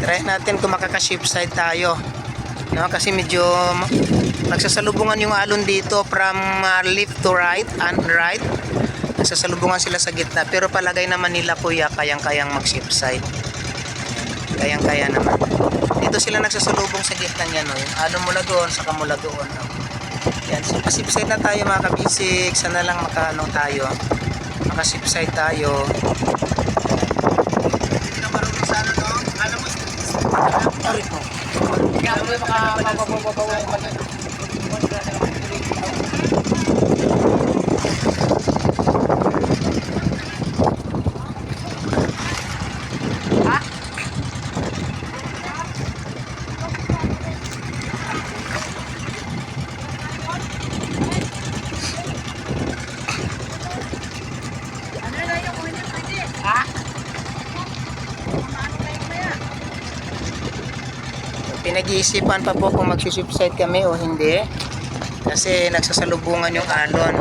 Try natin kung makaka-ship side tayo. No, kasi medyo nagsasalubungan yung alon dito from left to right and right. Nagsasalubungan sila sa gitna, pero palagay naman nila kuya kayang-kayang mag-ship side. Kayang-kaya naman. Dito sila nagsasalubong sa gitna niyan, no. Yung alon mula doon saka mula doon. No? Yan, so ship side na tayo mga kabisik. Sana lang makaano tayo. Maka-ship side tayo. Hindi na marunong sa ano, no? Alam mo, sorry po. Kaya mo makababababawa yung pag pinag-iisipan pa po kung mag-ship side kami o hindi kasi nagsasalubungan yung alon.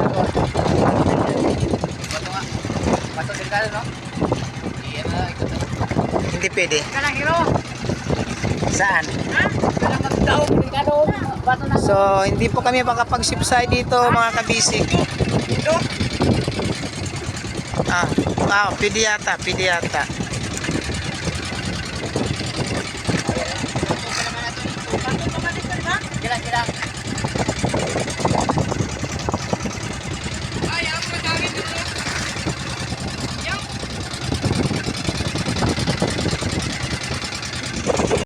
Hindi pwede. Saan? So hindi po kami makapag-ship side dito mga kabisik. Pwede yata, pwede yata.